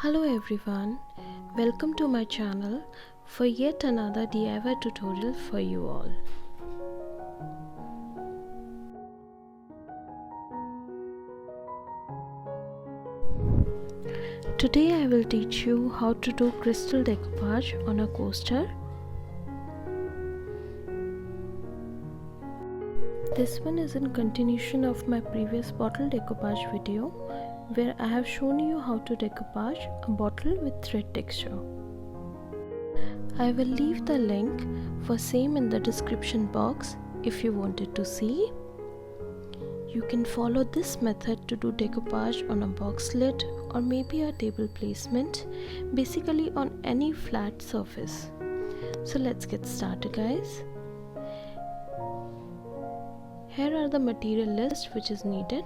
Hello everyone, welcome to my channel for yet another DIY tutorial for you all. Today I will teach you how to do crystal decoupage on a coaster. This one is in continuation of my previous bottle decoupage video, where I have shown you how to decoupage a bottle with thread texture. I will leave the link for same in the description box if you wanted to see. You can follow this method to do decoupage on a box lid or maybe a table placement, basically on any flat surface. So let's get started, guys. Here are the material list which is needed.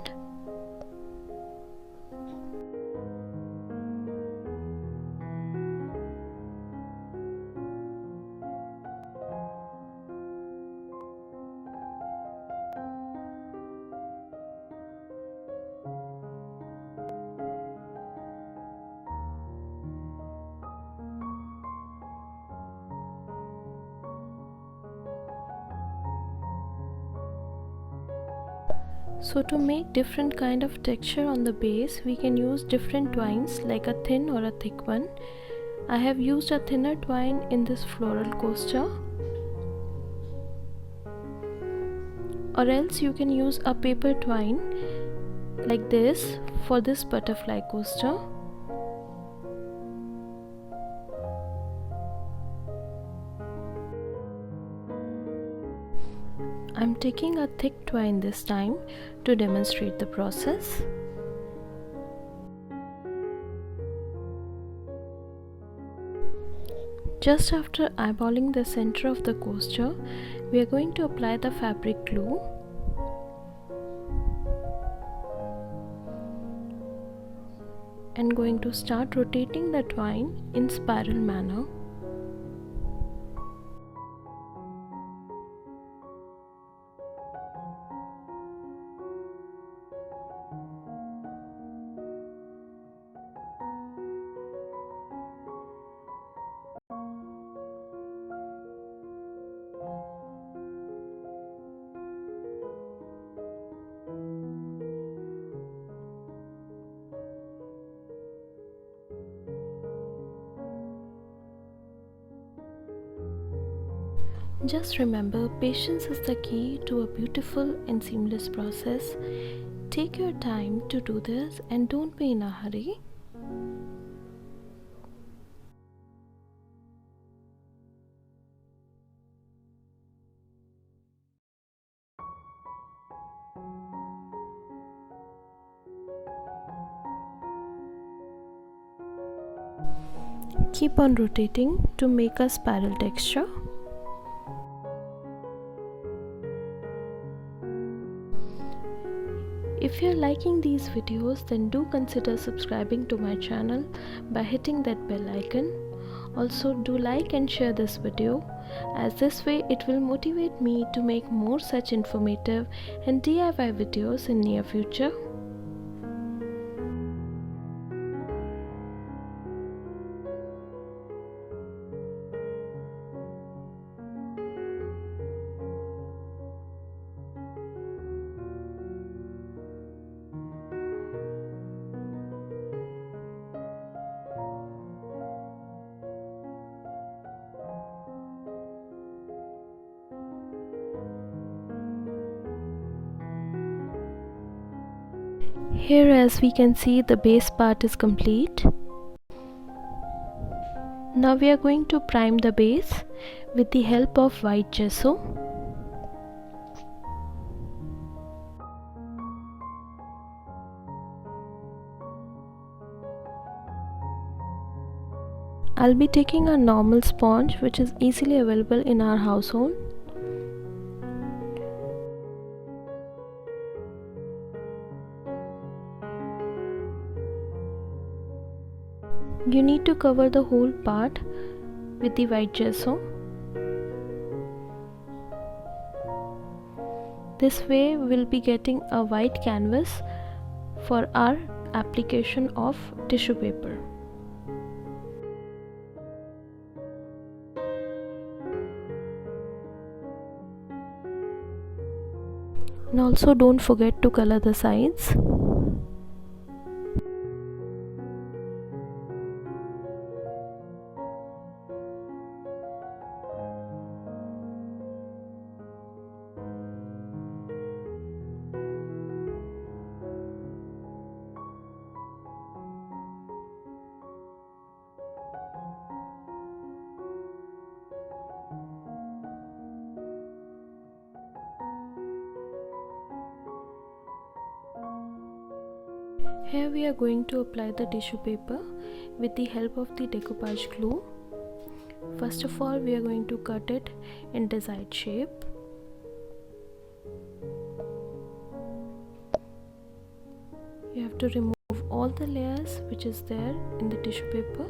So to make different kind of texture on the base, we can use different twines like a thin or a thick one. I have used a thinner twine in this floral coaster, or else you can use a paper twine like this for this butterfly coaster. I'm taking a thick twine this time to demonstrate the process. Just after eyeballing the center of the coaster, we are going to apply the fabric glue. And going to start rotating the twine in spiral manner. Just remember, patience is the key to a beautiful and seamless process. Take your time to do this and don't be in a hurry. Keep on rotating to make a spiral texture. If you are liking these videos, then do consider subscribing to my channel by hitting that bell icon. Also do like and share this video, as this way it will motivate me to make more such informative and DIY videos in near future. Here, as we can see, the base part is complete. Now we are going to prime the base with the help of white gesso. I'll be taking a normal sponge which is easily available in our household. You need to cover the whole part with the white gesso. This way we'll be getting a white canvas for our application of tissue paper. And also don't forget to color the sides. Here we are going to apply the tissue paper with the help of the decoupage glue. First of all, we are going to cut it in desired shape. You have to remove all the layers which is there in the tissue paper.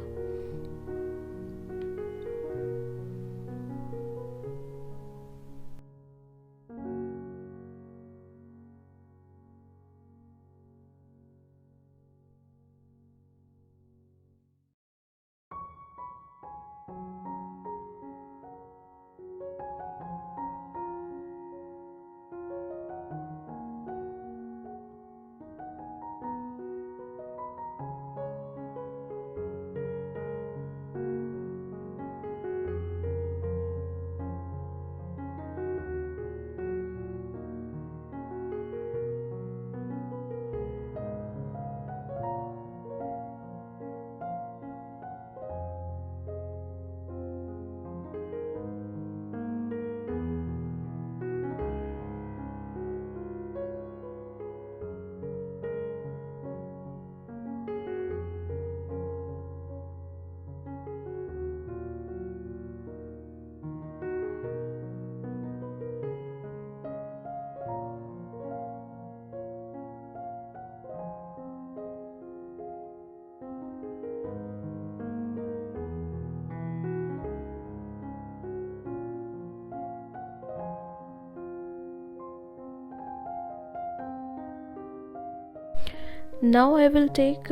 Now I will take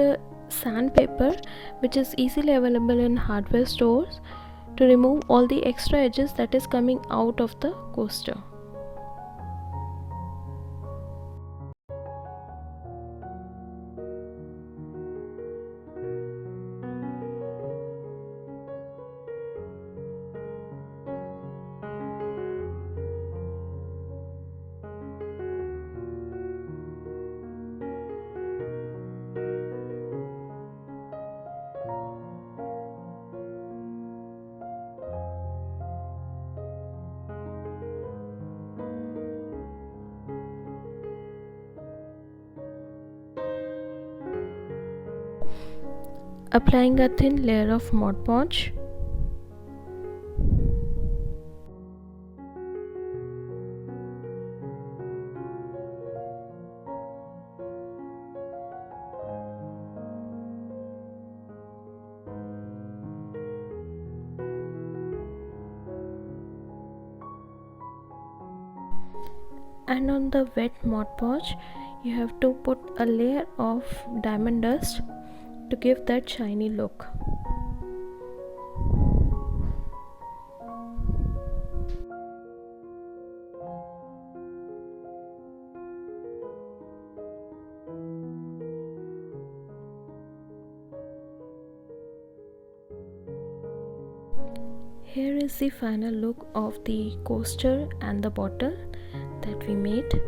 sandpaper, which is easily available in hardware stores, to remove all the extra edges that is coming out of the coaster. Applying a thin layer of Mod Podge. And on the wet Mod Podge, you have to put a layer of diamond dust to give that shiny look. Here is the final look of the coaster and the bottle that we made.